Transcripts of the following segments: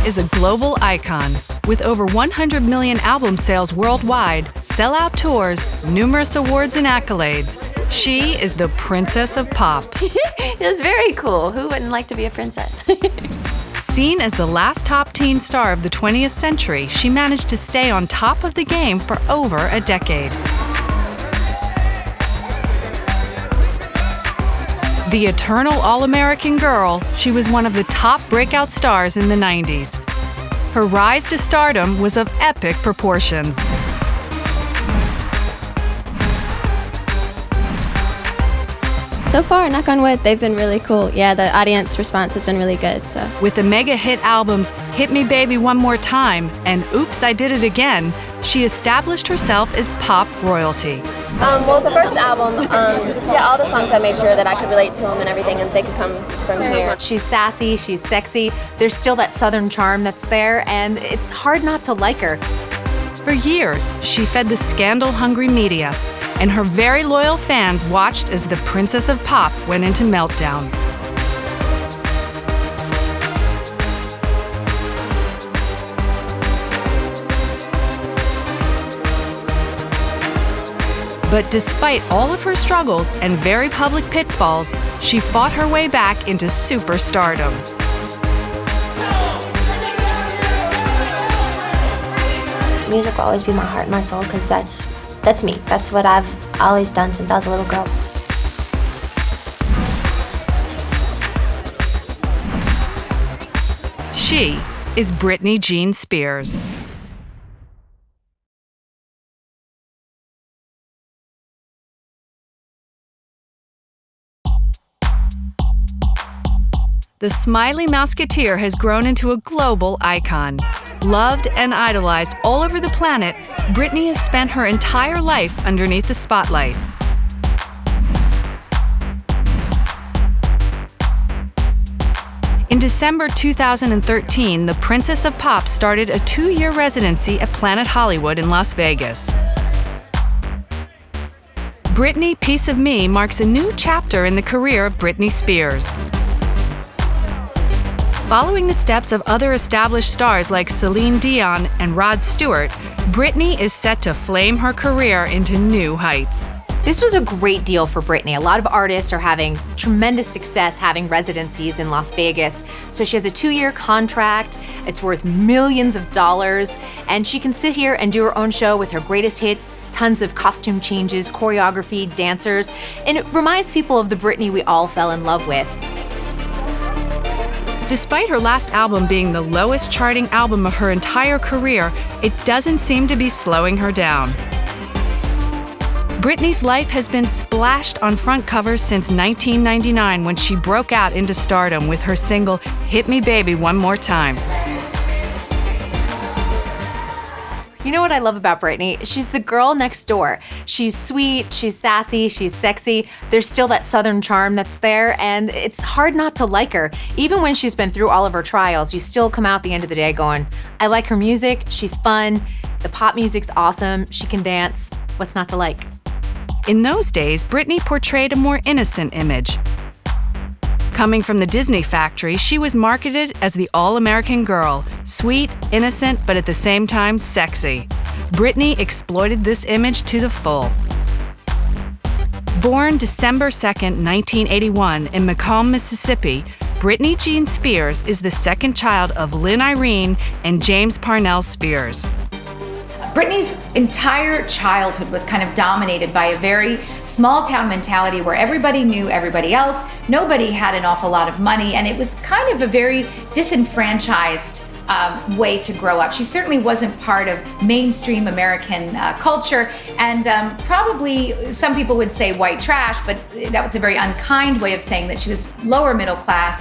is a global icon. With over 100 million album sales worldwide, sellout tours, numerous awards and accolades, she is the princess of pop. It was very cool. Who wouldn't like to be a princess? Seen as the last top teen star of the 20th century, she managed to stay on top of the game for over a decade. The eternal All-American girl, she was one of the top breakout stars in the 90s. Her rise to stardom was of epic proportions. So far, knock on wood, they've been really cool. Yeah, the audience response has been really good. So, with the mega hit albums Hit Me Baby One More Time and Oops, I Did It Again, she established herself as pop royalty. Well, the first album, all the songs I made sure that I could relate to them and everything, and they could come from here. She's sassy, she's sexy, there's still that southern charm that's there, and it's hard not to like her. For years, she fed the scandal-hungry media, and her very loyal fans watched as the Princess of Pop went into meltdown. But despite all of her struggles and very public pitfalls, she fought her way back into superstardom. Music will always be my heart and my soul because that's me. That's what I've always done since I was a little girl. She is Britney Jean Spears. The smiley Mouseketeer has grown into a global icon. Loved and idolized all over the planet, Britney has spent her entire life underneath the spotlight. In December 2013, the Princess of Pop started a 2-year residency at Planet Hollywood in Las Vegas. Britney Piece of Me marks a new chapter in the career of Britney Spears. Following the steps of other established stars like Celine Dion and Rod Stewart, Britney is set to flame her career into new heights. This was a great deal for Britney. A lot of artists are having tremendous success having residencies in Las Vegas. So she has a 2-year contract, it's worth millions of dollars, and she can sit here and do her own show with her greatest hits, tons of costume changes, choreography, dancers, and it reminds people of the Britney we all fell in love with. Despite her last album being the lowest charting album of her entire career, it doesn't seem to be slowing her down. Britney's life has been splashed on front covers since 1999 when she broke out into stardom with her single, Hit Me Baby One More Time. You know what I love about Britney? She's the girl next door. She's sweet, she's sassy, she's sexy. There's still that southern charm that's there, and it's hard not to like her. Even when she's been through all of her trials, you still come out the end of the day going, I like her music, she's fun, the pop music's awesome, she can dance. What's not to like? In those days, Britney portrayed a more innocent image. Coming from the Disney factory, she was marketed as the all-American girl, sweet, innocent, but at the same time sexy. Britney exploited this image to the full. Born December 2, 1981 in Macomb, Mississippi, Britney Jean Spears is the second child of Lynn Irene and James Parnell Spears. Britney's entire childhood was kind of dominated by a very small town mentality where everybody knew everybody else, nobody had an awful lot of money, and it was kind of a very disenfranchised way to grow up. She certainly wasn't part of mainstream American culture, and probably some people would say white trash, but that was a very unkind way of saying that she was lower middle class,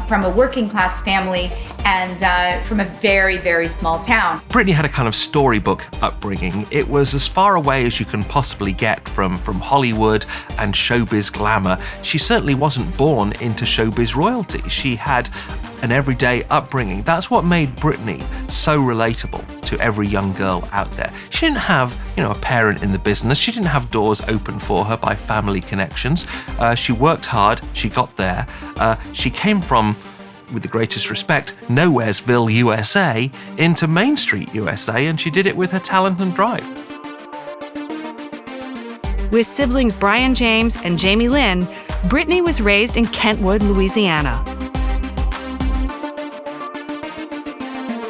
from a working class family, and from a very, very small town. Britney had a kind of storybook upbringing. It was as far away as you can possibly get from Hollywood and showbiz glamour. She certainly wasn't born into showbiz royalty. She had an everyday upbringing. That's what made Britney so relatable to every young girl out there. She didn't have, a parent in the business. She didn't have doors open for her by family connections. She worked hard. She got there. She came from with the greatest respect, Nowheresville, USA, into Main Street, USA, and she did it with her talent and drive. With siblings Brian James and Jamie Lynn, Britney was raised in Kentwood, Louisiana.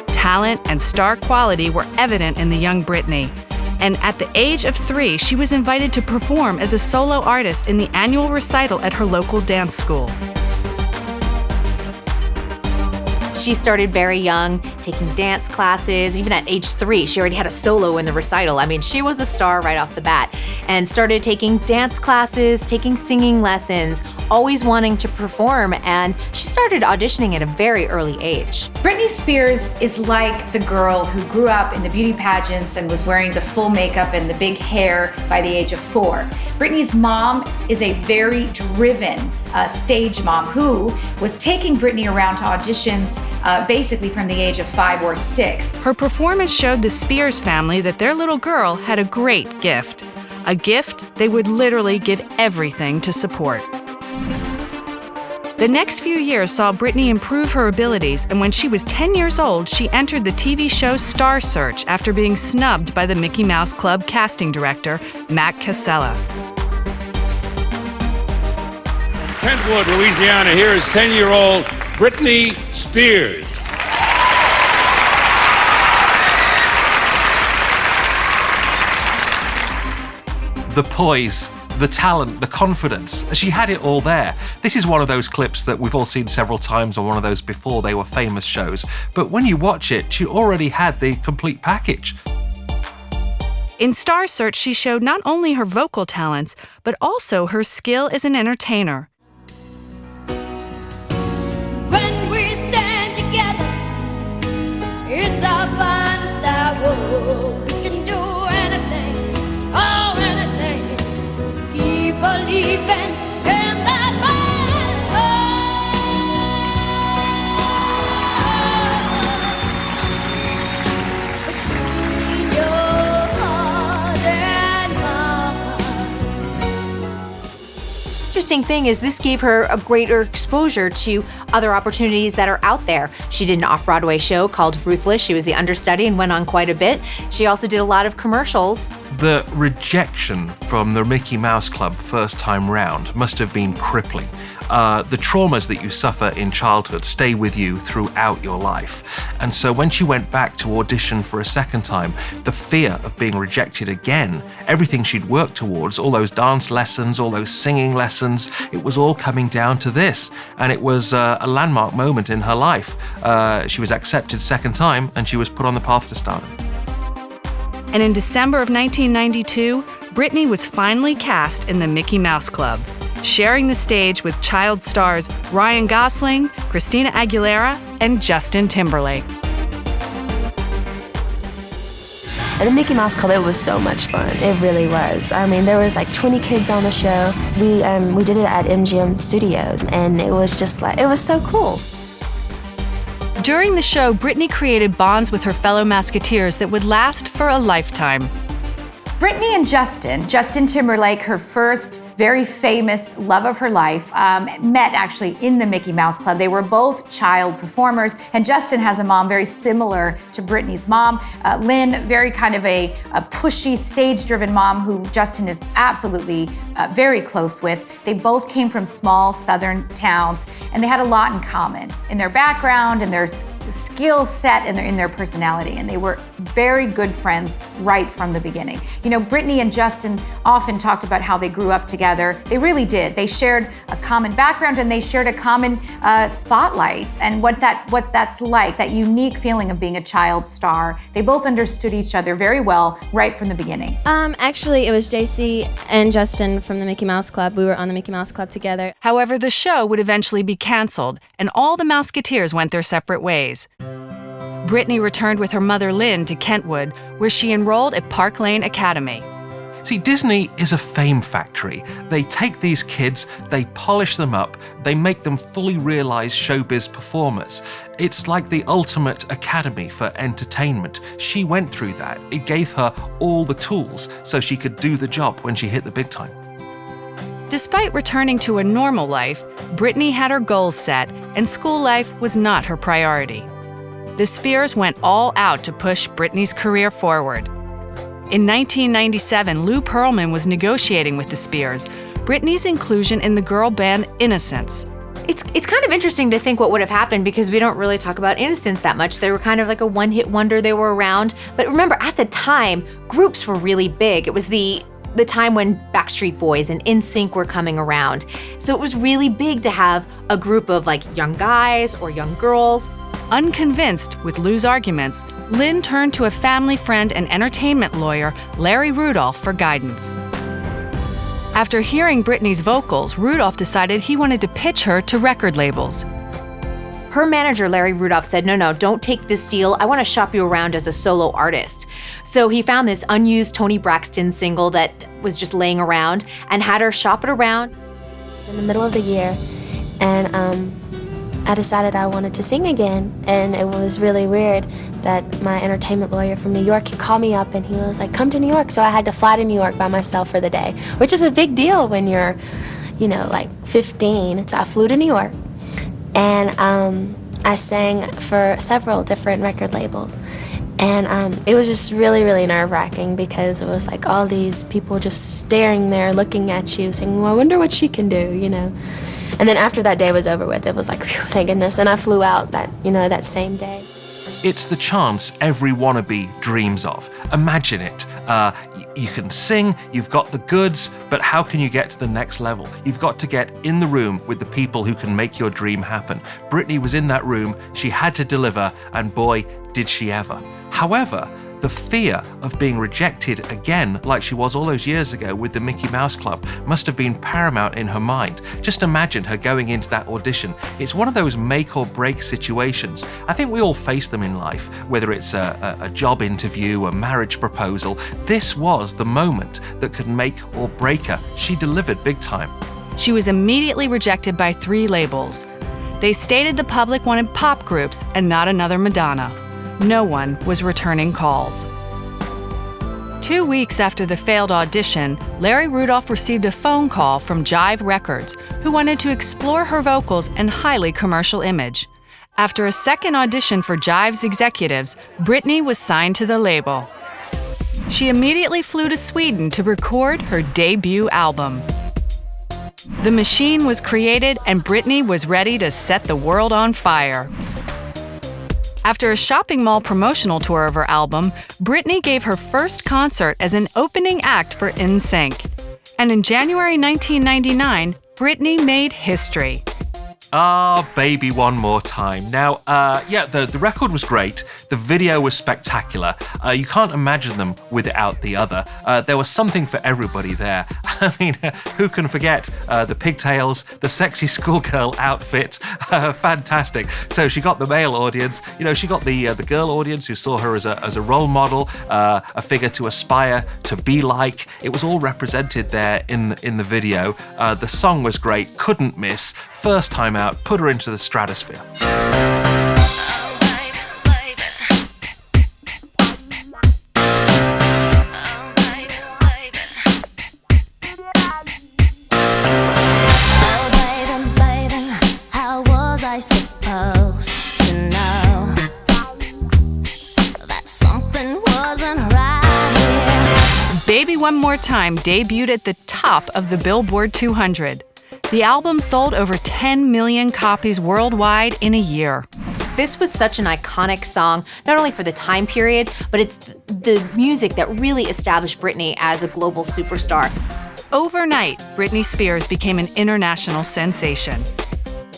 Talent and star quality were evident in the young Britney, and at the age of 3, she was invited to perform as a solo artist in the annual recital at her local dance school. She started very young, taking dance classes. Even at age 3, she already had a solo in the recital. I mean, she was a star right off the bat, and started taking dance classes, taking singing lessons, always wanting to perform, and she started auditioning at a very early age. Britney Spears is like the girl who grew up in the beauty pageants and was wearing the full makeup and the big hair by the age of 4. Britney's mom is a very driven stage mom who was taking Britney around to auditions basically from the age of 5 or 6. Her performance showed the Spears family that their little girl had a great gift. A gift they would literally give everything to support. The next few years saw Britney improve her abilities, and when she was 10 years old, she entered the TV show Star Search after being snubbed by the Mickey Mouse Club casting director, Matt Casella. Kentwood, Louisiana, here is 10-year-old Britney Spears. The poise, the talent, the confidence. She had it all there. This is one of those clips that we've all seen several times on one of those before they were famous shows. But when you watch it, she already had the complete package. In Star Search, she showed not only her vocal talents, but also her skill as an entertainer. When we stand together, it's our finest hour. We can do anything, oh anything. Keep believing in that between your heart and mine. Interesting thing is this gave her a greater exposure to other opportunities that are out there. She did an off-Broadway show called Ruthless. She was the understudy and went on quite a bit. She also did a lot of commercials. The rejection from the Mickey Mouse Club first time round must have been crippling. The traumas that you suffer in childhood stay with you throughout your life. And so when she went back to audition for a second time, the fear of being rejected again, everything she'd worked towards, all those dance lessons, all those singing lessons, it was all coming down to this. And it was a landmark moment in her life. She was accepted second time, and she was put on the path to stardom. And in December of 1992, Britney was finally cast in the Mickey Mouse Club, sharing the stage with child stars Ryan Gosling, Christina Aguilera, and Justin Timberlake. At the Mickey Mouse Club, it was so much fun. It really was. I mean, there was like 20 kids on the show. We did it at MGM Studios, and it was just like, it was so cool. During the show, Britney created bonds with her fellow Mouseketeers that would last for a lifetime. Britney and Justin Timberlake, her first very famous love of her life, met actually in the Mickey Mouse Club. They were both child performers, and Justin has a mom very similar to Britney's mom. Lynn, very kind of a pushy, stage-driven mom who Justin is absolutely very close with. They both came from small southern towns, and they had a lot in common in their background and their skill set and in their personality, and they were very good friends right from the beginning. You know, Britney and Justin often talked about how they grew up together. They really did. They shared a common background, and they shared a common spotlight and what that's like, that unique feeling of being a child star. They both understood each other very well right from the beginning. Actually, it was JC and Justin from the Mickey Mouse Club. We were on the Mickey Mouse Club together. However, the show would eventually be canceled, and all the Mouseketeers went their separate ways. Britney returned with her mother Lynn to Kentwood, where she enrolled at Park Lane Academy. See, Disney is a fame factory. They take these kids, they polish them up, they make them fully realized showbiz performers. It's like the ultimate academy for entertainment. She went through that. It gave her all the tools so she could do the job when she hit the big time. despite returning to a normal life, Britney had her goals set, and school life was not her priority. The Spears went all out to push Britney's career forward. In 1997, Lou Pearlman was negotiating with the Spears Britney's inclusion in the girl band Innocence. It's kind of interesting to think what would have happened because we don't really talk about Innocence that much. They were kind of like a one-hit wonder. They were around. But remember, at the time, groups were really big. It was the time when Backstreet Boys and NSYNC were coming around. So it was really big to have a group of like young guys or young girls. Unconvinced with Lou's arguments, Lynn turned to a family friend and entertainment lawyer, Larry Rudolph, for guidance. After hearing Britney's vocals, Rudolph decided he wanted to pitch her to record labels. Her manager, Larry Rudolph, said, no, don't take this deal. I want to shop you around as a solo artist. So he found this unused Toni Braxton single that was just laying around and had her shop it around. It was in the middle of the year, and I decided I wanted to sing again, and it was really weird that my entertainment lawyer from New York, he called me up and he was like, come to New York. So I had to fly to New York by myself for the day, which is a big deal when you're, like 15. So I flew to New York, and I sang for several different record labels. And it was just really, really nerve-wracking because it was like all these people just staring there, looking at you, saying, well, I wonder what she can do, And then after that day was over with, it was like, whew, thank goodness. And I flew out that same day. It's the chance every wannabe dreams of. Imagine it. You can sing, you've got the goods, but how can you get to the next level? You've got to get in the room with the people who can make your dream happen. Britney was in that room, she had to deliver, and boy, did she ever. However, the fear of being rejected again, like she was all those years ago with the Mickey Mouse Club, must have been paramount in her mind. Just imagine her going into that audition. It's one of those make or break situations. I think we all face them in life, whether it's a job interview, a marriage proposal. This was the moment that could make or break her. She delivered big time. She was immediately rejected by 3 labels. They stated the public wanted pop groups and not another Madonna. No one was returning calls. 2 weeks after the failed audition, Larry Rudolph received a phone call from Jive Records, who wanted to explore her vocals and highly commercial image. After a second audition for Jive's executives, Britney was signed to the label. She immediately flew to Sweden to record her debut album. The machine was created and Britney was ready to set the world on fire. After a shopping mall promotional tour of her album, Britney gave her first concert as an opening act for NSYNC. And in January 1999, Britney made history. Ah, Baby One More Time. Now, the record was great. The video was spectacular. You can't imagine them without the other. There was something for everybody there. I mean, who can forget the pigtails, the sexy schoolgirl outfit? Fantastic. So she got the male audience. She got the girl audience who saw her as a role model, a figure to aspire to be like. It was all represented there in the video. The song was great. Couldn't miss. First time out, put her into the stratosphere. Baby One More Time debuted at the top of the Billboard 200. The album sold over 10 million copies worldwide in a year. This was such an iconic song, not only for the time period, but it's the music that really established Britney as a global superstar. Overnight, Britney Spears became an international sensation.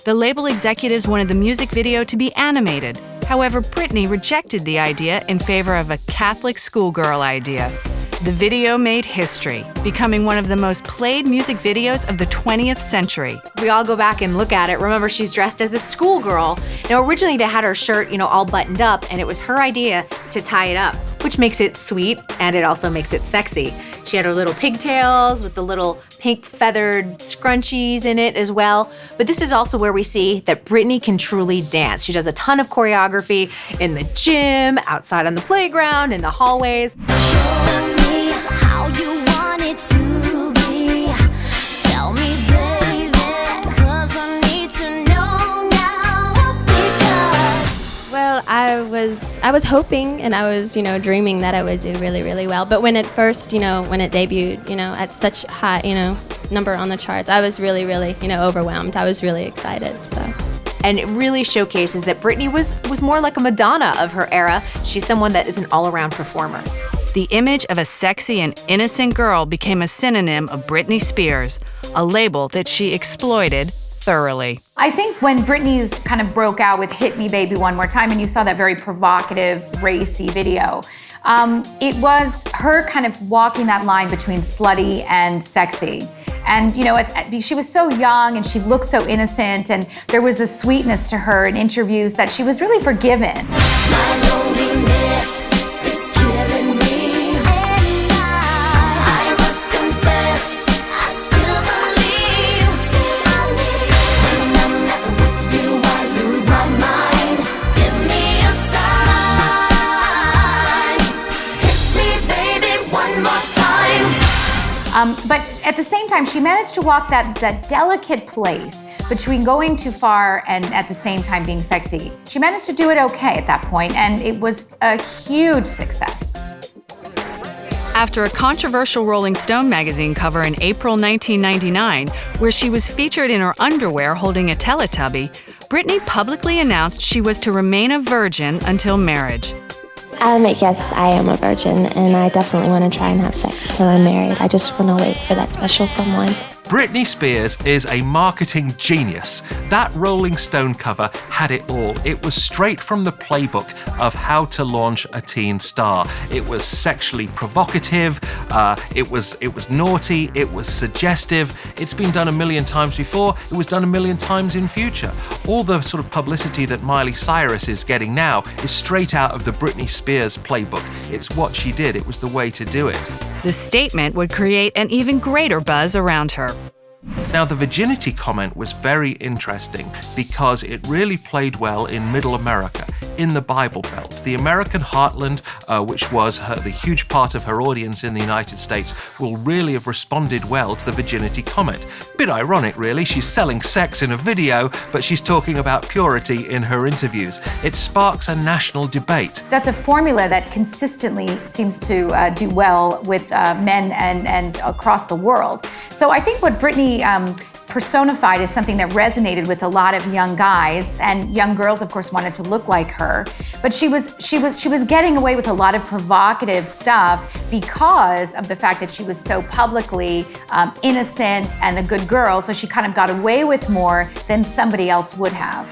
The label executives wanted the music video to be animated. However, Britney rejected the idea in favor of a Catholic schoolgirl idea. The video made history, becoming one of the most played music videos of the 20th century. We all go back and look at it. Remember, she's dressed as a schoolgirl. Now, originally they had her shirt, all buttoned up, and it was her idea to tie it up, which makes it sweet, and it also makes it sexy. She had her little pigtails with the little pink feathered scrunchies in it as well. But this is also where we see that Britney can truly dance. She does a ton of choreography in the gym, outside on the playground, in the hallways. Show me how you want it to be. Tell me was hoping and I was, dreaming that I would do really, really well. But when it first, when it debuted, at such high, number on the charts, I was really, really, overwhelmed. I was really excited, so. And it really showcases that Britney was more like a Madonna of her era. She's someone that is an all-around performer. The image of a sexy and innocent girl became a synonym of Britney Spears, a label that she exploited thoroughly. I think when Britney's kind of broke out with Hit Me Baby One More Time, and you saw that very provocative, racy video, it was her kind of walking that line between slutty and sexy. And, she was so young and she looked so innocent, and there was a sweetness to her in interviews that she was really forgiven. My loneliness is killing me, and I must confess, I still believe. When I'm not with you, I lose my mind. Give me a sign. Hit me, baby, one more time. But at the same time, she managed to walk that delicate place between going too far and at the same time being sexy. She managed to do it okay at that point, and it was a huge success. After a controversial Rolling Stone magazine cover in April 1999, where she was featured in her underwear holding a Teletubby, Britney publicly announced she was to remain a virgin until marriage. Yes, I am a virgin, and I definitely want to try and have sex till I'm married. I just want to wait for that special someone. Britney Spears is a marketing genius. That Rolling Stone cover had it all. It was straight from the playbook of how to launch a teen star. It was sexually provocative, it was naughty, it was suggestive. It's been done a million times before, it was done a million times in future. All the sort of publicity that Miley Cyrus is getting now is straight out of the Britney Spears playbook. It's what she did, it was the way to do it. The statement would create an even greater buzz around her. Now, the virginity comment was very interesting because it really played well in Middle America, in the Bible Belt. The American heartland, which was the huge part of her audience in the United States, will really have responded well to the virginity comment. Bit ironic, really. She's selling sex in a video, but she's talking about purity in her interviews. It sparks a national debate. That's a formula that consistently seems to do well with men and across the world. So I think what Britney personified is something that resonated with a lot of young guys, and young girls, of course, wanted to look like her. But she was getting away with a lot of provocative stuff because of the fact that she was so publicly innocent and a good girl. So she kind of got away with more than somebody else would have.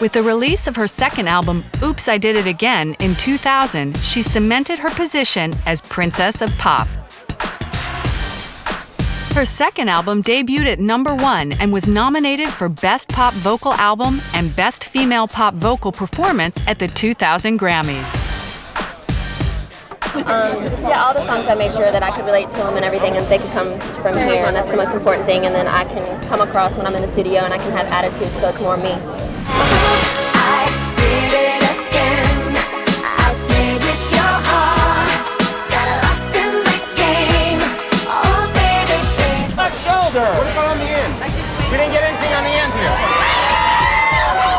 With the release of her second album, Oops, I Did It Again, in 2000, she cemented her position as Princess of Pop. Her second album debuted at #1 and was nominated for Best Pop Vocal Album and Best Female Pop Vocal Performance at the 2000 Grammys. All the songs I made sure that I could relate to them and everything, and they could come from here, and that's the most important thing. And then I can come across when I'm in the studio, and I can have attitude, so it's more me. I did it again. I played with your heart. Got lost in the game. Oh, baby. Left shoulder. What about on the end? We didn't get anything on the end here.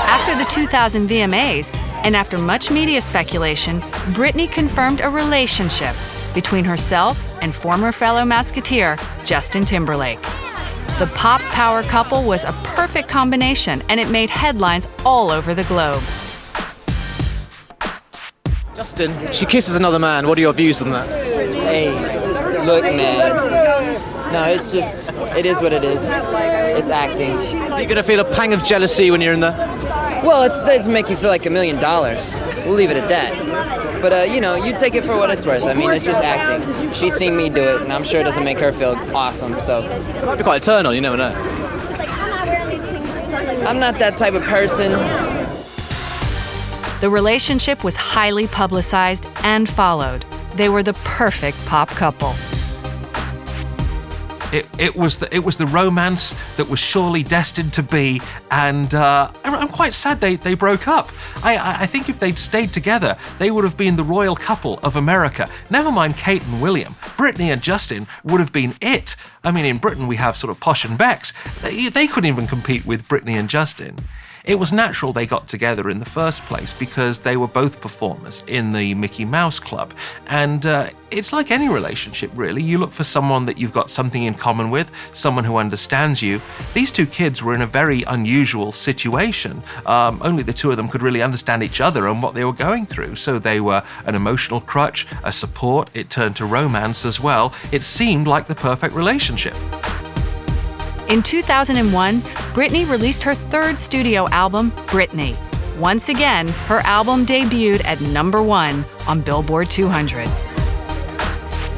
After the 2000 VMAs, and after much media speculation, Britney confirmed a relationship between herself and former fellow Musketeer Justin Timberlake. The pop power couple was a perfect combination, and it made headlines all over the globe. Justin, she kisses another man. What are your views on that? Hey, look, man. No, it's just, it is what it is. It's acting. You're gonna feel a pang of jealousy when you're in there? Well, it doesn't make you feel like $1 million. We'll leave it at that. But, you take it for what it's worth. I mean, it's just acting. She's seen me do it, and I'm sure it doesn't make her feel awesome, so. It might be quite a turn on, you never know. I'm not that type of person. The relationship was highly publicized and followed. They were the perfect pop couple. It was the romance that was surely destined to be, and I'm quite sad they broke up. I think if they'd stayed together, they would have been the royal couple of America. Never mind Kate and William. Britney and Justin would have been it. I mean, in Britain we have sort of Posh and Becks. They couldn't even compete with Britney and Justin. It was natural they got together in the first place because they were both performers in the Mickey Mouse Club. And it's like any relationship, really. You look for someone that you've got something in common with, someone who understands you. These two kids were in a very unusual situation. Only the two of them could really understand each other and what they were going through. So they were an emotional crutch, a support. It turned to romance as well. It seemed like the perfect relationship. In 2001, Britney released her third studio album, Britney. Once again, her album debuted at #1 on Billboard 200.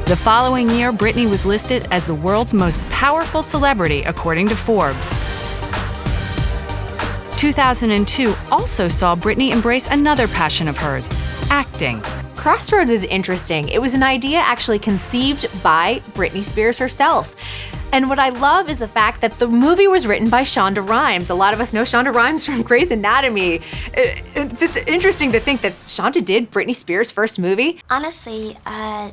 The following year, Britney was listed as the world's most powerful celebrity according to Forbes. 2002 also saw Britney embrace another passion of hers, acting. Crossroads is interesting. It was an idea actually conceived by Britney Spears herself. And what I love is the fact that the movie was written by Shonda Rhimes. A lot of us know Shonda Rhimes from Grey's Anatomy. It's just interesting to think that Shonda did Britney Spears' first movie. Honestly, I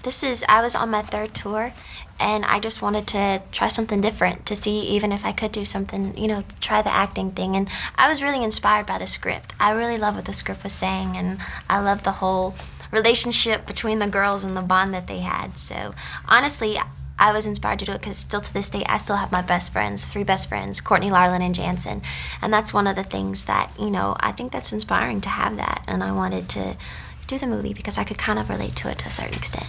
was on my third tour, and I just wanted to try something different to see even if I could do something, try the acting thing. And I was really inspired by the script. I really love what the script was saying, and I love the whole relationship between the girls and the bond that they had. So honestly, I was inspired to do it because still to this day, I still have my best friends, 3 best friends, Courtney, Larlin, and Jansen. And that's one of the things that, I think that's inspiring to have that. And I wanted to do the movie because I could kind of relate to it to a certain extent.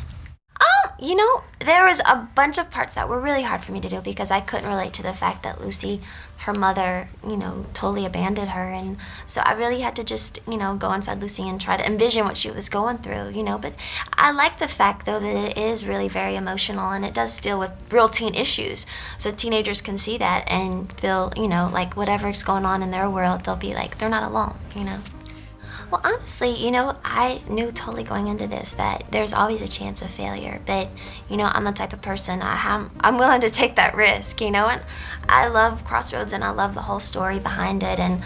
There was a bunch of parts that were really hard for me to do because I couldn't relate to the fact that Lucy, her mother, totally abandoned her. And so I really had to just, go inside Lucy and try to envision what she was going through, But I like the fact, though, that it is really very emotional and it does deal with real teen issues. So teenagers can see that and feel, like whatever's going on in their world, they'll be like, they're not alone, Well, honestly, I knew totally going into this that there's always a chance of failure, but, I'm the type of person, I'm willing to take that risk, and I love Crossroads and I love the whole story behind it, and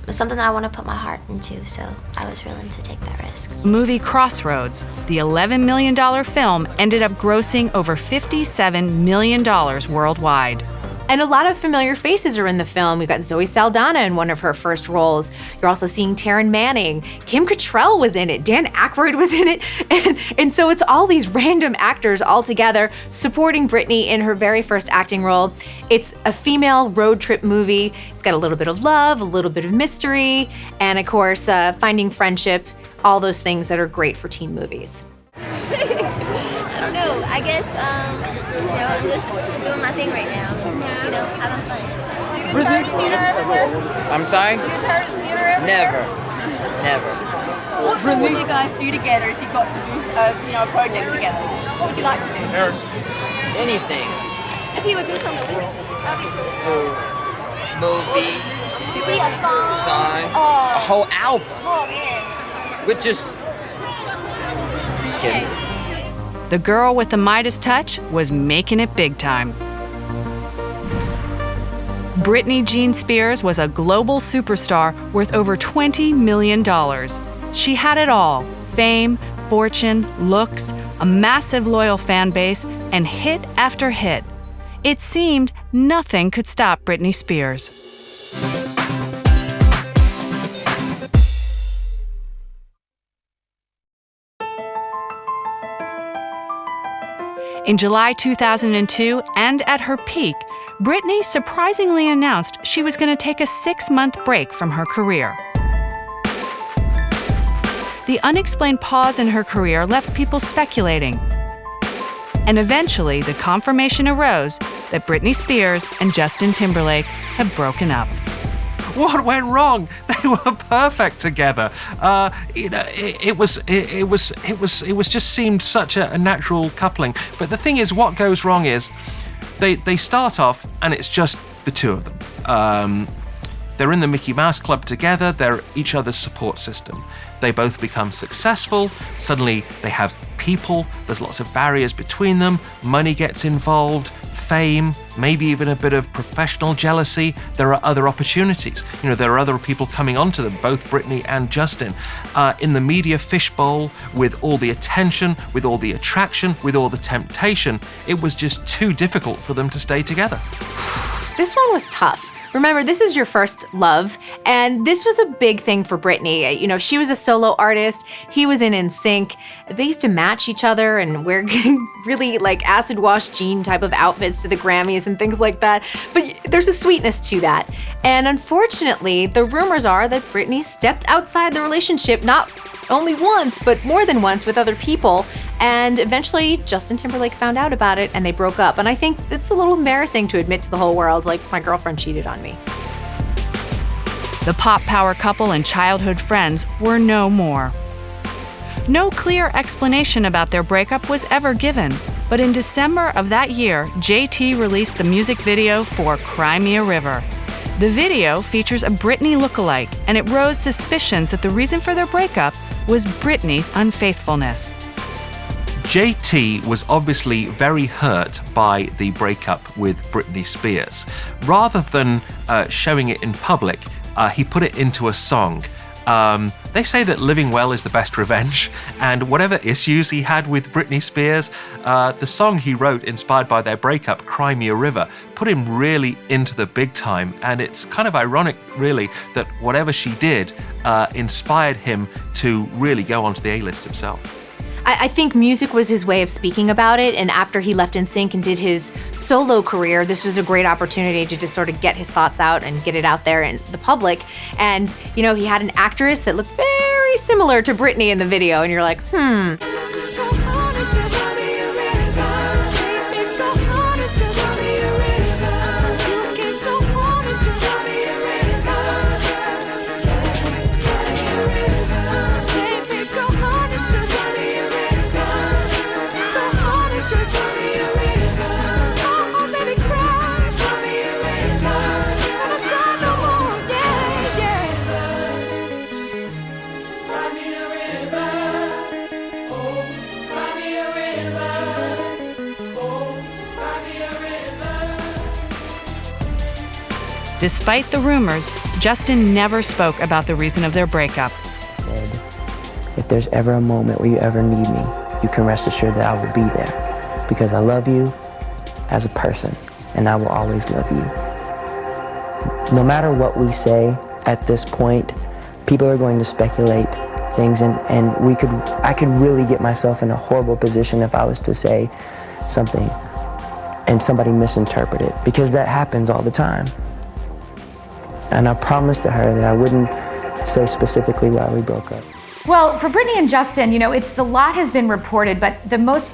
it's something that I want to put my heart into, so I was willing to take that risk. Movie Crossroads, the $11 million film, ended up grossing over $57 million worldwide. And a lot of familiar faces are in the film. We've got Zoe Saldana in one of her first roles. You're also seeing Taryn Manning. Kim Cattrall was in it. Dan Aykroyd was in it. And so it's all these random actors all together supporting Britney in her very first acting role. It's a female road trip movie. It's got a little bit of love, a little bit of mystery, and of course, finding friendship, all those things that are great for teen movies. I don't know. I guess, I'm just doing my thing right now. Just, having fun. You get tired of seeing her everywhere? I'm sorry? You get tired of seeing her everywhere? Never. What would you guys do together if you got to do a project together? What would you like to do? Anything. If he would do something with it, that'd be cool. Do movie. Maybe a song. A whole album. Oh, man. With just kidding. The girl with the Midas touch was making it big time. Britney Jean Spears was a global superstar worth over $20 million. She had it all: fame, fortune, looks, a massive loyal fan base, and hit after hit. It seemed nothing could stop Britney Spears. In July 2002, and at her peak, Britney surprisingly announced she was going to take a 6-month break from her career. The unexplained pause in her career left people speculating. And eventually, the confirmation arose that Britney Spears and Justin Timberlake had broken up. What went wrong? They were perfect together. It was just seemed such a natural coupling. But the thing is, what goes wrong is they start off and it's just the two of them. They're in the Mickey Mouse Club together. They're each other's support system. They both become successful. Suddenly they have people. There's lots of barriers between them. Money gets involved. fame, maybe even a bit of professional jealousy, there are other opportunities. There are other people coming onto them, both Britney and Justin, in the media fishbowl, with all the attention, with all the attraction, with all the temptation. It was just too difficult for them to stay together. This one was tough. Remember, this is your first love, and this was a big thing for Britney. She was a solo artist. He was in NSYNC. They used to match each other and wear really acid wash jean type of outfits to the Grammys and things like that. But there's a sweetness to that. And unfortunately, the rumors are that Britney stepped outside the relationship not only once, but more than once with other people. And eventually, Justin Timberlake found out about it and they broke up. And I think it's a little embarrassing to admit to the whole world, my girlfriend cheated on me. The pop power couple and childhood friends were no more. No clear explanation about their breakup was ever given, but in December of that year, JT released the music video for Cry Me a River. The video features a Britney lookalike, and it rose suspicions that the reason for their breakup was Britney's unfaithfulness. JT was obviously very hurt by the breakup with Britney Spears. Rather than showing it in public, he put it into a song. They say that living well is the best revenge, and whatever issues he had with Britney Spears, the song he wrote inspired by their breakup, Cry Me a River, put him really into the big time. And it's kind of ironic, really, that whatever she did inspired him to really go onto the A-list himself. I think music was his way of speaking about it, and after he left NSYNC and did his solo career, this was a great opportunity to just sort of get his thoughts out and get it out there in the public. And, he had an actress that looked very similar to Britney in the video, and you're like, Despite the rumors, Justin never spoke about the reason of their breakup. Said, if there's ever a moment where you ever need me, you can rest assured that I will be there, because I love you as a person, and I will always love you. No matter what we say at this point, people are going to speculate things, and I could really get myself in a horrible position if I was to say something and somebody misinterpret it, because that happens all the time. And I promised to her that I wouldn't say specifically why we broke up. Well, for Britney and Justin, it's a lot has been reported, but the most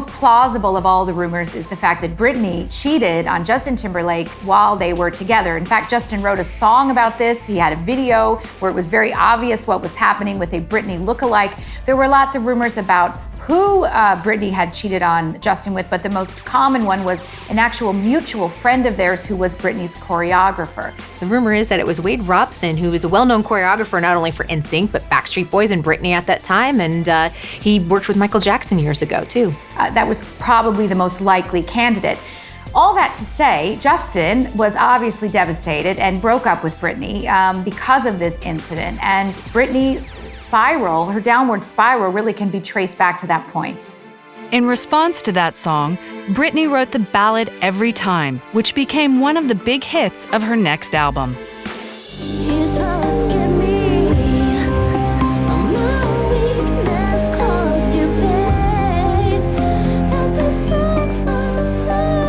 plausible of all the rumors is the fact that Britney cheated on Justin Timberlake while they were together. In fact, Justin wrote a song about this. He had a video where it was very obvious what was happening with a Britney lookalike. There were lots of rumors about who Britney had cheated on Justin with, but the most common one was an actual mutual friend of theirs who was Britney's choreographer. The rumor is that it was Wade Robson, who was a well-known choreographer not only for NSYNC, but Backstreet Boys and Britney at that time, and he worked with Michael Jackson years ago, too. That was probably the most likely candidate. All that to say, Justin was obviously devastated and broke up with Britney because of this incident, and Britney her downward spiral really can be traced back to that point. In response to that song, Britney wrote the ballad Every Time, which became one of the big hits of her next album. Please forgive me. My weakness caused you pain, and the 6 months of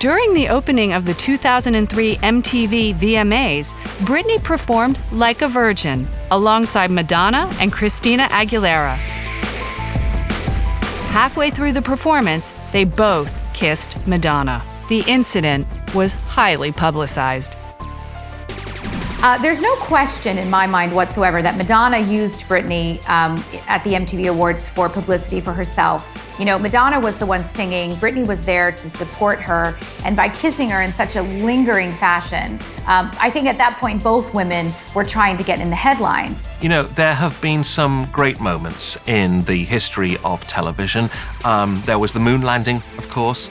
During the opening of the 2003 MTV VMAs, Britney performed Like a Virgin alongside Madonna and Christina Aguilera. Halfway through the performance, they both kissed Madonna. The incident was highly publicized. There's no question in my mind whatsoever that Madonna used Britney at the MTV Awards for publicity for herself. You know, Madonna was the one singing, Britney was there to support her, and by kissing her in such a lingering fashion, I think at that point both women were trying to get in the headlines. You know, there have been some great moments in the history of television. There was the moon landing, of course.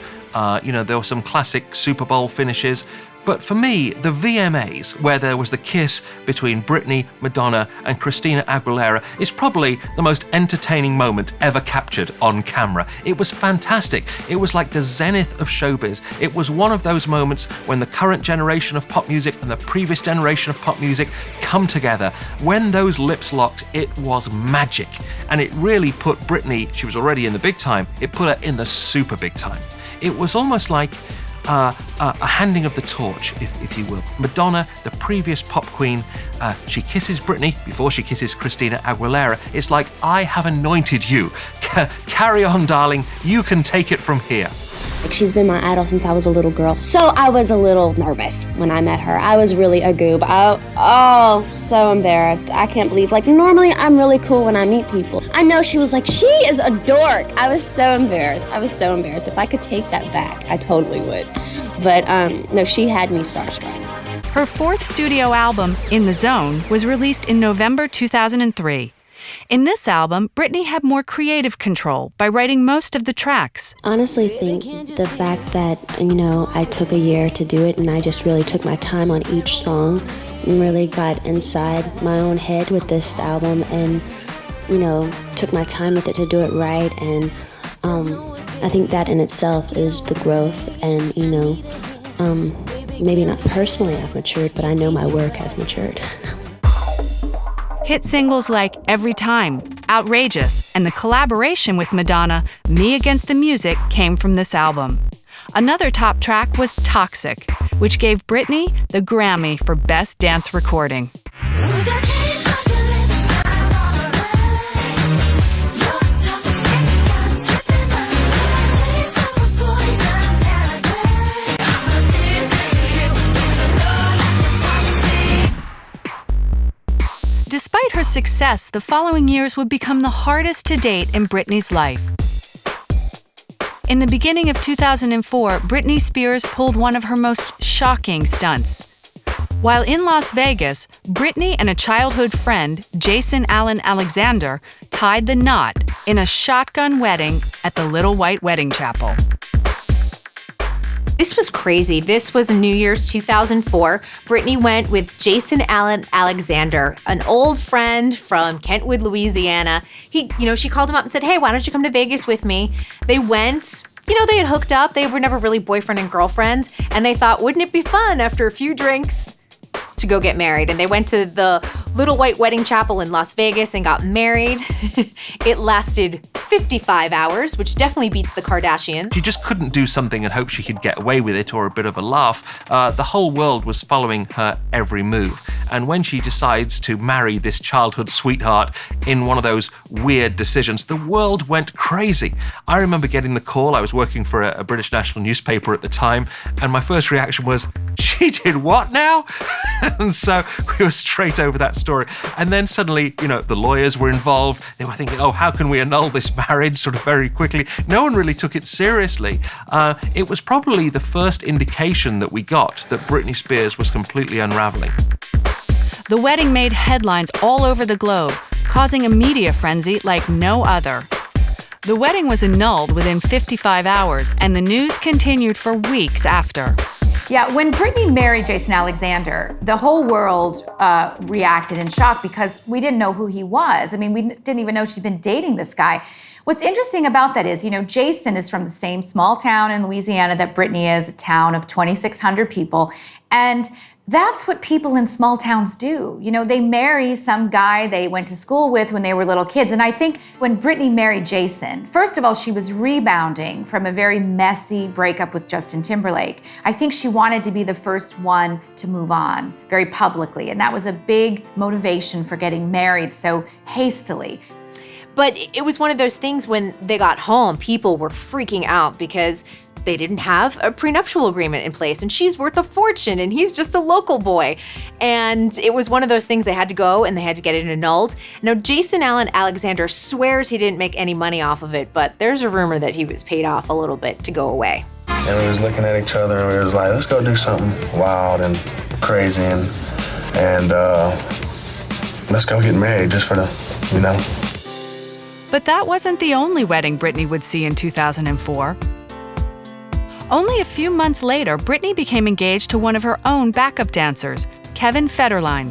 You know, there were some classic Super Bowl finishes. But for me, the VMAs, where there was the kiss between Britney, Madonna, and Christina Aguilera, is probably the most entertaining moment ever captured on camera. It was fantastic. It was like the zenith of showbiz. It was one of those moments when the current generation of pop music and the previous generation of pop music come together. When those lips locked, it was magic. And it really put Britney, she was already in the big time, it put her in the super big time. It was almost like a handing of the torch, if you will. Madonna, the previous pop queen, she kisses Britney before she kisses Christina Aguilera. It's like, I have anointed you. Carry on, darling. You can take it from here. She's been my idol since I was a little girl, so I was a little nervous when I met her. I was really a goob. So embarrassed. I can't believe, normally I'm really cool when I meet people. I know she was like, she is a dork. I was so embarrassed. If I could take that back, I totally would. But no, she had me starstruck. Her fourth studio album, In the Zone, was released in November 2003. In this album, Britney had more creative control by writing most of the tracks. Honestly, think the fact that, I took a year to do it and I just really took my time on each song and really got inside my own head with this album and, took my time with it to do it right. And I think that in itself is the growth and, maybe not personally I've matured, but I know my work has matured. Hit singles like Every Time, Outrageous, and the collaboration with Madonna, Me Against the Music, came from this album. Another top track was Toxic, which gave Britney the Grammy for Best Dance Recording. Despite her success, the following years would become the hardest to date in Britney's life. In the beginning of 2004, Britney Spears pulled one of her most shocking stunts. While in Las Vegas, Britney and a childhood friend, Jason Allen Alexander, tied the knot in a shotgun wedding at the Little White Wedding Chapel. This was crazy. This was New Year's 2004. Britney went with Jason Allen Alexander, an old friend from Kentwood, Louisiana. She called him up and said, hey, why don't you come to Vegas with me? They went, they had hooked up. They were never really boyfriend and girlfriend. And they thought, wouldn't it be fun after a few drinks to go get married? And they went to the Little White Wedding Chapel in Las Vegas and got married. It lasted 55 hours, which definitely beats the Kardashians. She just couldn't do something and hope she could get away with it or a bit of a laugh. The whole world was following her every move. And when she decides to marry this childhood sweetheart in one of those weird decisions, the world went crazy. I remember getting the call. I was working for a British national newspaper at the time, and my first reaction was, she did what now? And so we were straight over that story. And then suddenly, the lawyers were involved. They were thinking, oh, how can we annul this marriage sort of very quickly? No one really took it seriously. It was probably the first indication that we got that Britney Spears was completely unraveling. The wedding made headlines all over the globe, causing a media frenzy like no other. The wedding was annulled within 55 hours, and the news continued for weeks after. Yeah, when Britney married Jason Alexander, the whole world reacted in shock because we didn't know who he was. I mean, we didn't even know she'd been dating this guy. What's interesting about that is, Jason is from the same small town in Louisiana that Britney is, a town of 2,600 people. And that's what people in small towns do. They marry some guy they went to school with when they were little kids. And I think when Britney married Jason, first of all, she was rebounding from a very messy breakup with Justin Timberlake. I think she wanted to be the first one to move on very publicly. And that was a big motivation for getting married so hastily. But it was one of those things when they got home, people were freaking out because they didn't have a prenuptial agreement in place, and she's worth a fortune and he's just a local boy. And it was one of those things they had to go and they had to get it annulled. Now, Jason Allen Alexander swears he didn't make any money off of it, but there's a rumor that he was paid off a little bit to go away. And we was looking at each other and we was like, let's go do something wild and crazy and let's go get married just for the, you know. But that wasn't the only wedding Britney would see in 2004. Only a few months later, Britney became engaged to one of her own backup dancers, Kevin Federline.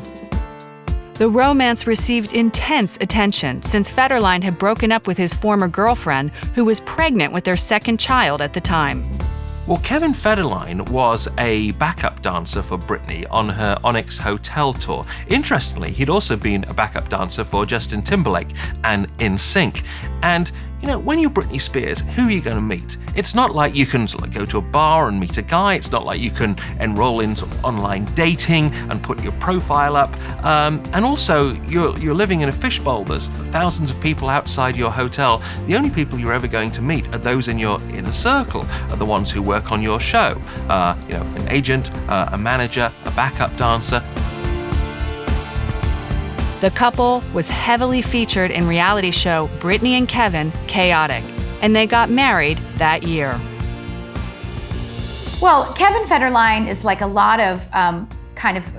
The romance received intense attention since Federline had broken up with his former girlfriend, who was pregnant with their second child at the time. Well, Kevin Federline was a backup dancer for Britney on her Onyx Hotel tour. Interestingly, he'd also been a backup dancer for Justin Timberlake and NSYNC. And, you know, when you're Britney Spears, who are you going to meet? It's not like you can sort of go to a bar and meet a guy. It's not like you can enroll in sort of online dating and put your profile up. And also, you're living in a fishbowl. There's thousands of people outside your hotel. The only people you're ever going to meet are those in your inner circle, are the ones who work on your show. You know, an agent, a manager, a backup dancer. The couple was heavily featured in reality show Britney and Kevin Chaotic, and they got married that year. Well, Kevin Federline is like a lot of kind of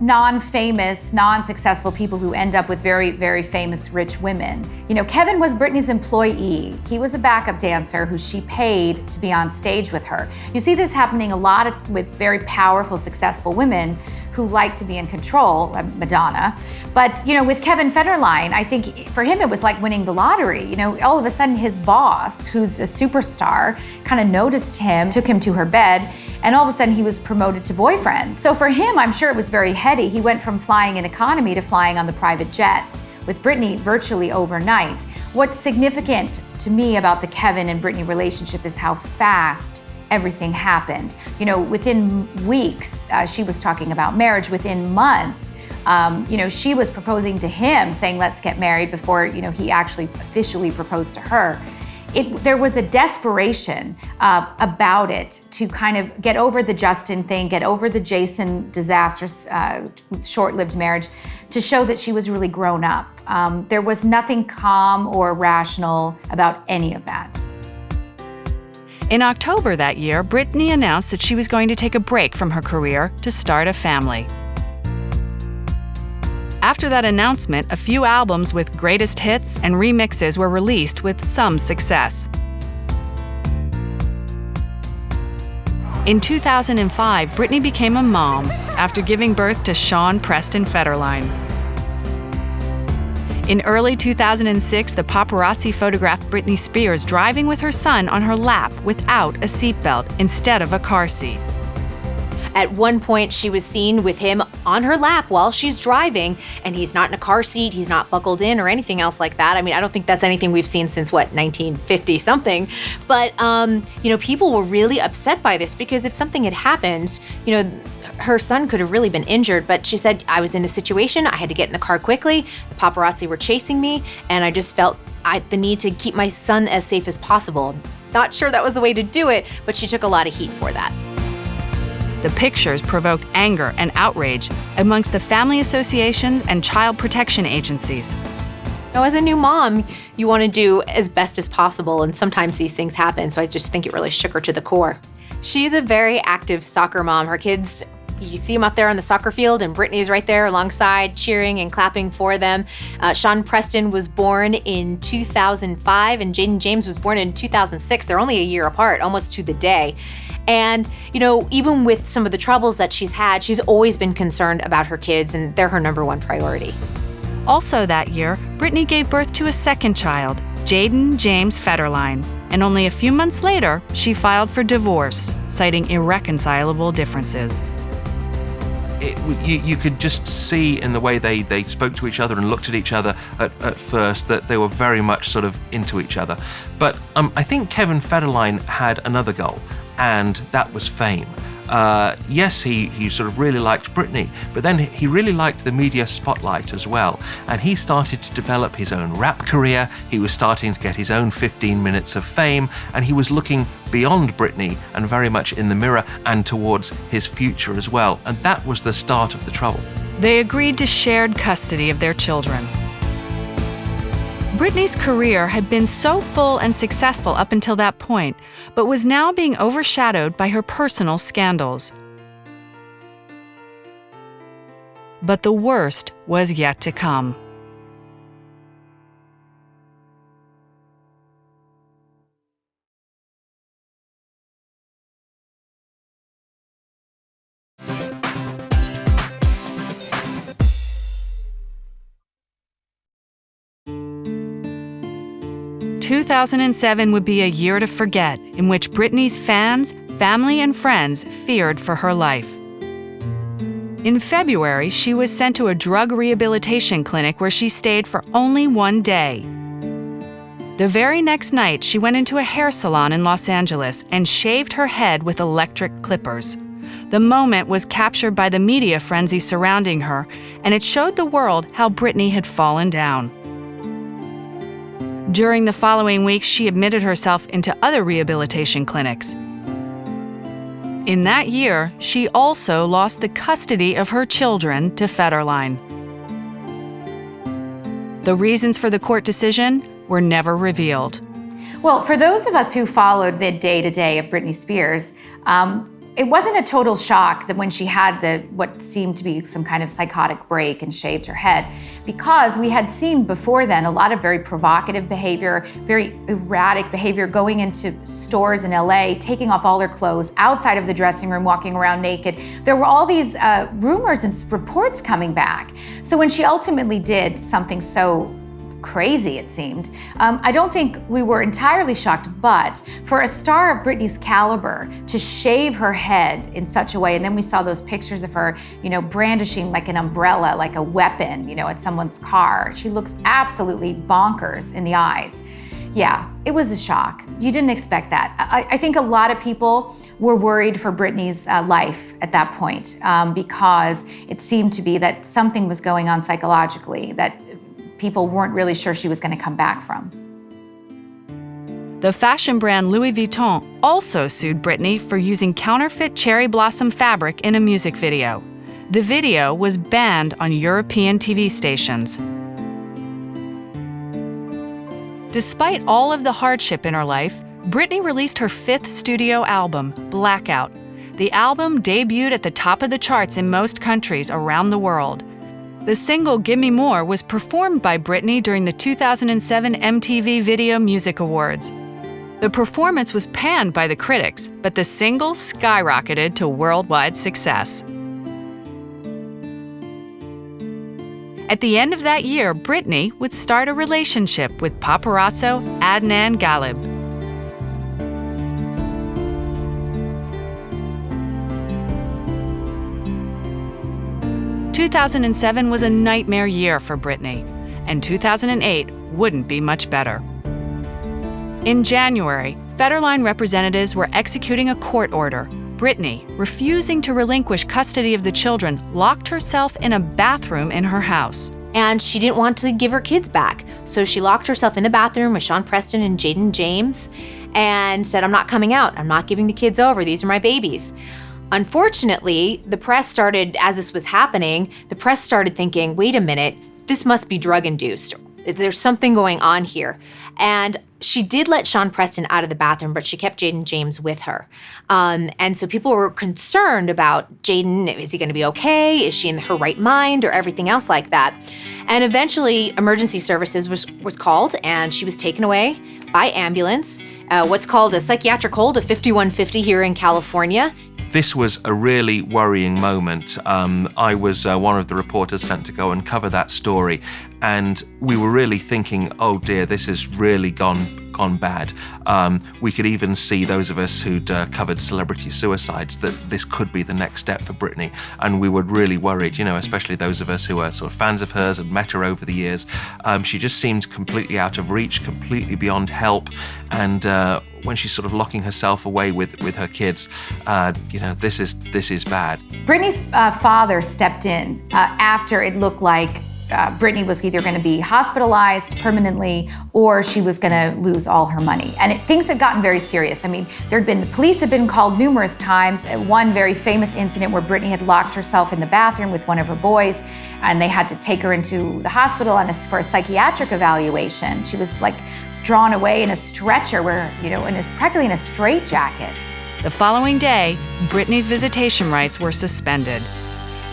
non-famous, non-successful people who end up with very, very famous rich women. You know, Kevin was Britney's employee. He was a backup dancer who she paid to be on stage with her. You see this happening a lot with very powerful, successful women who like to be in control, like Madonna. But, you know, with Kevin Federline, I think for him it was like winning the lottery. You know, all of a sudden his boss, who's a superstar, kind of noticed him, took him to her bed, and all of a sudden he was promoted to boyfriend. So for him, I'm sure it was very heady. He went from flying in economy to flying on the private jet with Britney virtually overnight. What's significant to me about the Kevin and Britney relationship is how fast everything happened. You know, within weeks, she was talking about marriage. Within months, you know, she was proposing to him, saying, let's get married, before, you know, he actually officially proposed to her. There was a desperation about it to kind of get over the Justin thing, get over the Jason disastrous, short-lived marriage, to show that she was really grown up. There was nothing calm or rational about any of that. In October that year, Britney announced that she was going to take a break from her career to start a family. After that announcement, a few albums with greatest hits and remixes were released with some success. In 2005, Britney became a mom after giving birth to Sean Preston Federline. In early 2006, the paparazzi photographed Britney Spears driving with her son on her lap without a seatbelt instead of a car seat. At one point, she was seen with him on her lap while she's driving, and he's not in a car seat, he's not buckled in or anything else like that. I mean, I don't think that's anything we've seen since, 1950 something. But, you know, people were really upset by this because if something had happened, you know, her son could have really been injured, but she said, I was in a situation, I had to get in the car quickly, the paparazzi were chasing me, and I just felt the need to keep my son as safe as possible. Not sure that was the way to do it, but she took a lot of heat for that. The pictures provoked anger and outrage amongst the family associations and child protection agencies. Now, as a new mom, you want to do as best as possible, and sometimes these things happen, so I just think it really shook her to the core. She's a very active soccer mom. Her kids, you see them up there on the soccer field, and Britney's right there alongside, cheering and clapping for them. Sean Preston was born in 2005, and Jaden James was born in 2006. They're only a year apart, almost to the day. And, you know, even with some of the troubles that she's had, she's always been concerned about her kids, and they're her number one priority. Also that year, Britney gave birth to a second child, Jaden James Federline, and only a few months later, she filed for divorce, citing irreconcilable differences. You could just see in the way they spoke to each other and looked at each other at first that they were very much sort of into each other. But I think Kevin Federline had another goal, and that was fame. Yes, he sort of really liked Britney, but then he really liked the media spotlight as well. And he started to develop his own rap career. He was starting to get his own 15 minutes of fame, and he was looking beyond Britney and very much in the mirror and towards his future as well. And that was the start of the trouble. They agreed to shared custody of their children. Britney's career had been so full and successful up until that point, but was now being overshadowed by her personal scandals. But the worst was yet to come. "2007 would be a year to forget, in which Britney's fans, family, and friends feared for her life. In February, she was sent to a drug rehabilitation clinic where she stayed for only one day. The very next night, she went into a hair salon in Los Angeles and shaved her head with electric clippers. The moment was captured by the media frenzy surrounding her, and it showed the world how Britney had fallen down. During the following weeks, she admitted herself into other rehabilitation clinics. In that year, she also lost the custody of her children to Federline. The reasons for the court decision were never revealed. Well, for those of us who followed the day-to-day of Britney Spears, it wasn't a total shock that when she had what seemed to be some kind of psychotic break and shaved her head, because we had seen before then a lot of very provocative behavior, very erratic behavior, going into stores in LA, taking off all her clothes outside of the dressing room, walking around naked. There were all these rumors and reports coming back. So when she ultimately did something so crazy, it seemed, I don't think we were entirely shocked, but for a star of Britney's caliber to shave her head in such a way, and then we saw those pictures of her, brandishing like an umbrella, like a weapon, at someone's car. She looks absolutely bonkers in the eyes. Yeah, it was a shock. You didn't expect that. I think a lot of people were worried for Britney's life at that point, because it seemed to be that something was going on psychologically that people weren't really sure she was going to come back from. The fashion brand Louis Vuitton also sued Britney for using counterfeit cherry blossom fabric in a music video. The video was banned on European TV stations. Despite all of the hardship in her life, Britney released her 5th studio album, Blackout. The album debuted at the top of the charts in most countries around the world. The single Give Me More was performed by Britney during the 2007 MTV Video Music Awards. The performance was panned by the critics, but the single skyrocketed to worldwide success. At the end of that year, Britney would start a relationship with paparazzo Adnan Galib. 2007 was a nightmare year for Britney, and 2008 wouldn't be much better. In January, Federline representatives were executing a court order. Britney, refusing to relinquish custody of the children, locked herself in a bathroom in her house. And she didn't want to give her kids back, so she locked herself in the bathroom with Sean Preston and Jaden James and said, "I'm not coming out. I'm not giving the kids over. These are my babies." Unfortunately, the press started, as this was happening, the press started thinking, wait a minute, this must be drug-induced. There's something going on here. And she did let Sean Preston out of the bathroom, but she kept Jaden James with her. And so people were concerned about Jaden. Is he going to be okay? Is she in her right mind, or everything else like that? And eventually, emergency services was called, and she was taken away by ambulance. What's called a psychiatric hold, a 5150 here in California. This was a really worrying moment. I was one of the reporters sent to go and cover that story, and we were really thinking, oh dear, this has really gone gone bad. We could even see those of us who'd covered celebrity suicides that this could be the next step for Britney, and we were really worried, especially those of us who are sort of fans of hers and met her over the years. She just seemed completely out of reach, completely beyond help, and when she's sort of locking herself away with her kids, this is bad. Britney's father stepped in after it looked like Britney was either going to be hospitalized permanently or she was going to lose all her money. And things had gotten very serious. I mean, the police had been called numerous times. One very famous incident where Britney had locked herself in the bathroom with one of her boys, and they had to take her into the hospital for a psychiatric evaluation. She was drawn away in a stretcher and is practically in a straitjacket. The following day, Britney's visitation rights were suspended.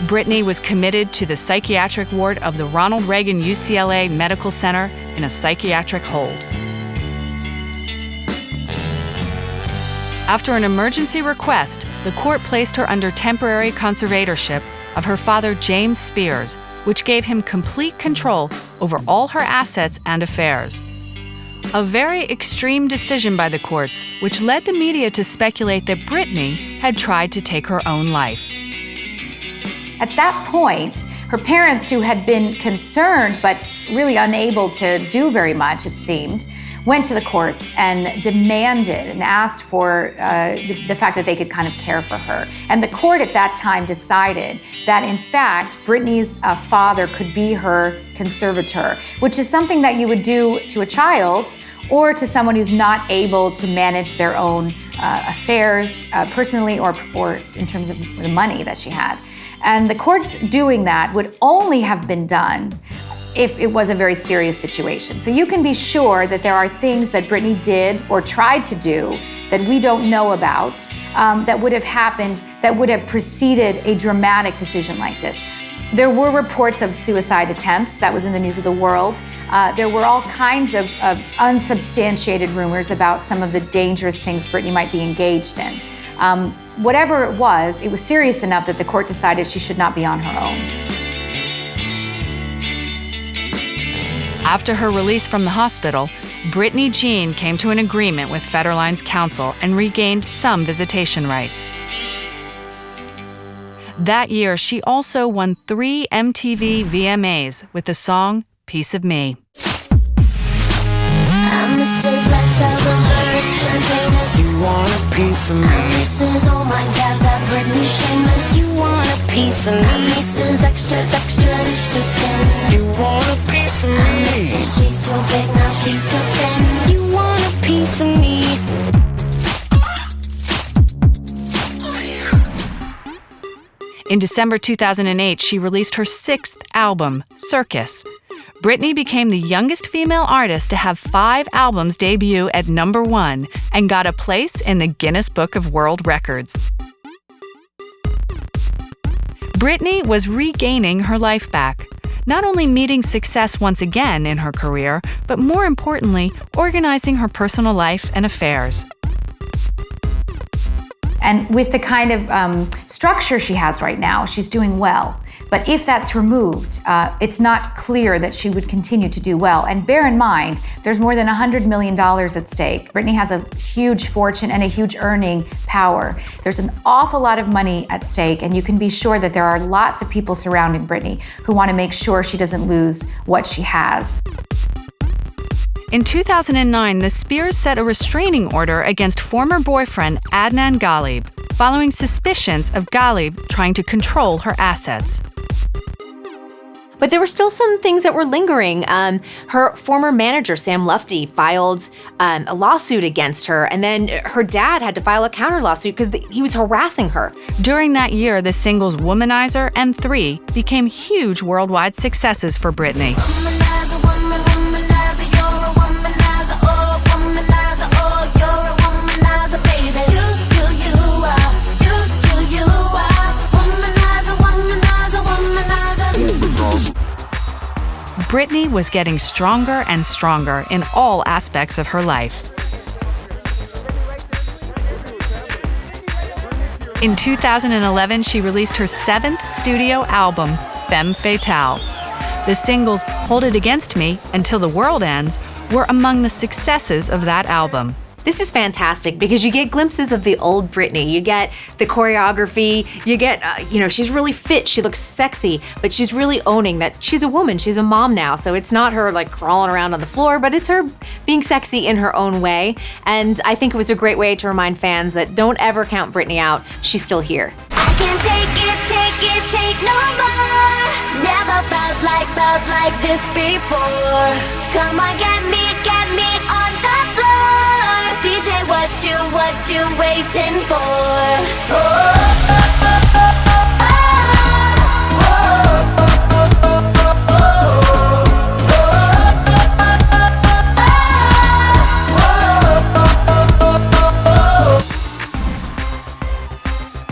Britney was committed to the psychiatric ward of the Ronald Reagan UCLA Medical Center in a psychiatric hold. After an emergency request, the court placed her under temporary conservatorship of her father, James Spears, which gave him complete control over all her assets and affairs. A very extreme decision by the courts, which led the media to speculate that Britney had tried to take her own life. At that point, her parents, who had been concerned but really unable to do very much, it seemed, went to the courts and demanded and asked for the fact that they could kind of care for her. And the court at that time decided that, in fact, Britney's father could be her conservator, which is something that you would do to a child or to someone who's not able to manage their own affairs personally or in terms of the money that she had. And the courts doing that would only have been done if it was a very serious situation. So you can be sure that there are things that Britney did or tried to do that we don't know about that would have happened, that would have preceded a dramatic decision like this. There were reports of suicide attempts. That was in the news of the world. There were all kinds of unsubstantiated rumors about some of the dangerous things Britney might be engaged in. Whatever it was serious enough that the court decided she should not be on her own. After her release from the hospital, Britney Jean came to an agreement with Federline's counsel and regained some visitation rights. That year, she also won 3 MTV VMAs with the song Piece of Me. Mrs. Lifestyle Alert, and famous. You want a piece of me. Mrs. Oh my God, that Britney shameless. You want a piece of me. Mrs. Extra, this just in. You want a piece of me. Mrs. She's too big, now she's too thin. You want a piece of me. In December 2008, she released her 6th album, Circus. Britney became the youngest female artist to have 5 albums debut at #1 and got a place in the Guinness Book of World Records. Britney was regaining her life back, not only meeting success once again in her career, but more importantly, organizing her personal life and affairs. And with the kind of structure she has right now, she's doing well. But if that's removed, it's not clear that she would continue to do well. And bear in mind, there's more than $100 million at stake. Britney has a huge fortune and a huge earning power. There's an awful lot of money at stake, and you can be sure that there are lots of people surrounding Britney who want to make sure she doesn't lose what she has. In 2009, the Spears set a restraining order against former boyfriend Adnan Ghalib, following suspicions of Ghalib trying to control her assets. But there were still some things that were lingering. Her former manager, Sam Lufty, filed a lawsuit against her, and then her dad had to file a counter lawsuit because he was harassing her. During that year, the singles Womanizer and 3 became huge worldwide successes for Britney. Britney was getting stronger and stronger in all aspects of her life. In 2011, she released her 7th studio album, Femme Fatale. The singles Hold It Against Me, Until the World Ends were among the successes of that album. This is fantastic because you get glimpses of the old Britney. You get the choreography. You get, she's really fit. She looks sexy, but she's really owning that she's a woman. She's a mom now. So it's not her like crawling around on the floor, but it's her being sexy in her own way. And I think it was a great way to remind fans that don't ever count Britney out. She's still here. I can't take no more. Never felt like this before. Come on, get me on the floor. DJ, what you waiting for?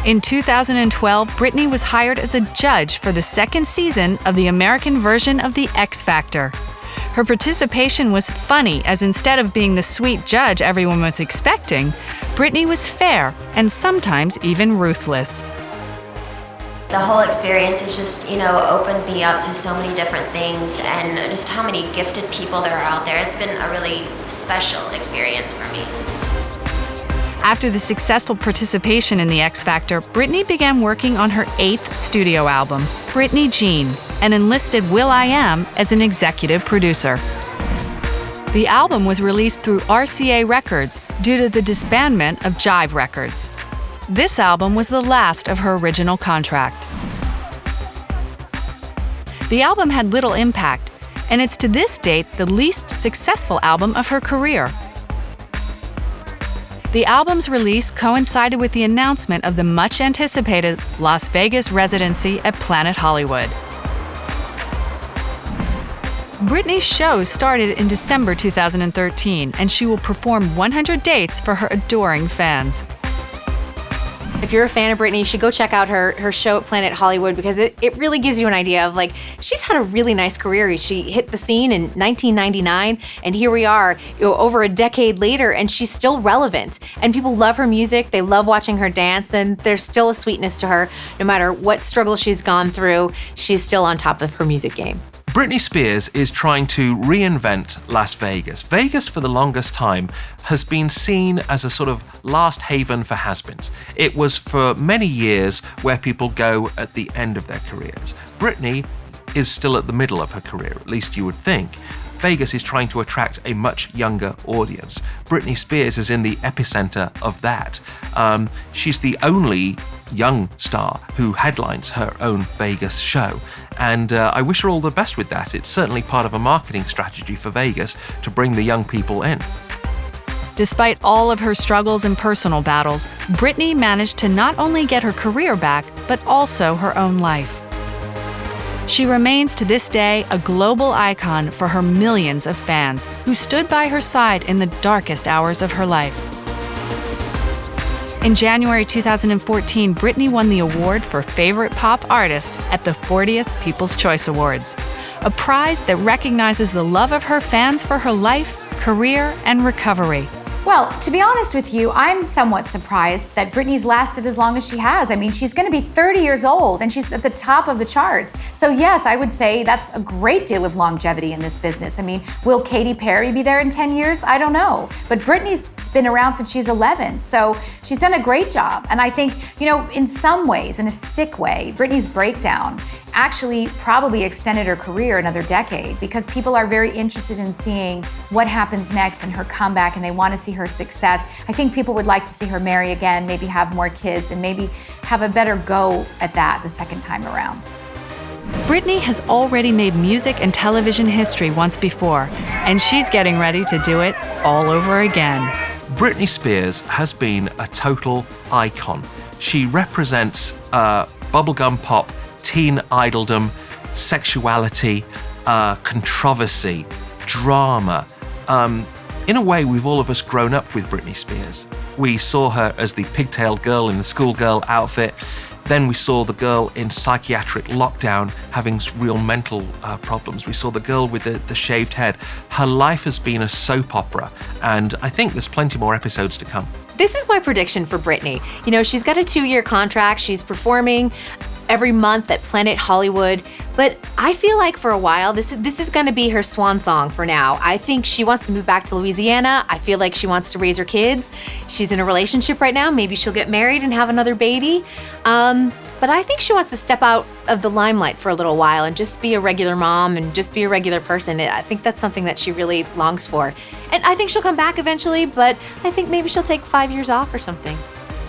In 2012, Britney was hired as a judge for the second season of the American version of The X Factor. Her participation was funny, as instead of being the sweet judge everyone was expecting, Britney was fair and sometimes even ruthless. The whole experience has just, opened me up to so many different things and just how many gifted people there are out there. It's been a really special experience for me. After the successful participation in The X Factor, Britney began working on her 8th studio album, Britney Jean, and enlisted Will.i.am as an executive producer. The album was released through RCA Records due to the disbandment of Jive Records. This album was the last of her original contract. The album had little impact, and it's to this date the least successful album of her career. The album's release coincided with the announcement of the much-anticipated Las Vegas residency at Planet Hollywood. Britney's shows started in December 2013, and she will perform 100 dates for her adoring fans. If you're a fan of Britney, you should go check out her show at Planet Hollywood because it really gives you an idea of she's had a really nice career. She hit the scene in 1999 and here we are over a decade later and she's still relevant. And people love her music, they love watching her dance, and there's still a sweetness to her. No matter what struggle she's gone through, she's still on top of her music game. Britney Spears is trying to reinvent Las Vegas. Vegas, for the longest time, has been seen as a sort of last haven for has-beens. It was for many years where people go at the end of their careers. Britney is still at the middle of her career, at least you would think. Vegas is trying to attract a much younger audience. Britney Spears is in the epicenter of that. She's the only young star who headlines her own Vegas show. And I wish her all the best with that. It's certainly part of a marketing strategy for Vegas to bring the young people in. Despite all of her struggles and personal battles, Britney managed to not only get her career back, but also her own life. She remains to this day a global icon for her millions of fans who stood by her side in the darkest hours of her life. In January 2014, Britney won the award for Favorite Pop Artist at the 40th People's Choice Awards, a prize that recognizes the love of her fans for her life, career, and recovery. Well, to be honest with you, I'm somewhat surprised that Britney's lasted as long as she has. I mean, she's going to be 30 years old and she's at the top of the charts. So yes, I would say that's a great deal of longevity in this business. I mean, will Katy Perry be there in 10 years? I don't know. But Britney's been around since she's 11. So she's done a great job. And I think, in some ways, in a sick way, Britney's breakdown actually probably extended her career another decade because people are very interested in seeing what happens next and her comeback, and they want to see her success. I think people would like to see her marry again, maybe have more kids, and maybe have a better go at that the second time around. Britney has already made music and television history once before, and she's getting ready to do it all over again. Britney Spears has been a total icon. She represents bubblegum pop, teen idoldom, sexuality, controversy, drama. In a way, we've all of us grown up with Britney Spears. We saw her as the pigtailed girl in the schoolgirl outfit. Then we saw the girl in psychiatric lockdown having real mental problems. We saw the girl with the shaved head. Her life has been a soap opera, and I think there's plenty more episodes to come. This is my prediction for Britney. She's got a 2-year contract. She's performing. every month at Planet Hollywood. But I feel like for a while, this is gonna be her swan song for now. I think she wants to move back to Louisiana. I feel like she wants to raise her kids. She's in a relationship right now. Maybe she'll get married and have another baby. But I think she wants to step out of the limelight for a little while and just be a regular mom and just be a regular person. I think that's something that she really longs for. And I think she'll come back eventually, but I think maybe she'll take 5 years off or something.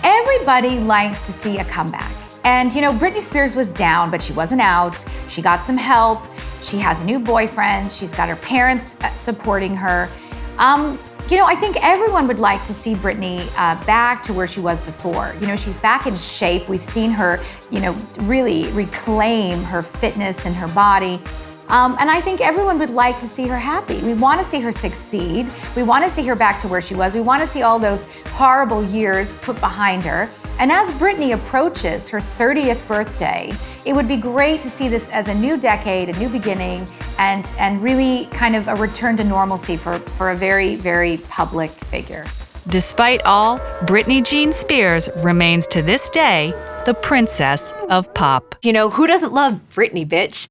Everybody likes to see a comeback. And you know, Britney Spears was down, but she wasn't out. She got some help. She has a new boyfriend. She's got her parents supporting her. You know, I think everyone would like to see Britney back to where she was before. You know, she's back in shape. We've seen her, you know, really reclaim her fitness and her body. And I think everyone would like to see her happy. We want to see her succeed. We want to see her back to where she was. We want to see all those horrible years put behind her. And as Britney approaches her 30th birthday, it would be great to see this as a new decade, a new beginning, and really kind of a return to normalcy for a very, very public figure. Despite all, Britney Jean Spears remains to this day the princess of pop. You know, who doesn't love Britney, bitch?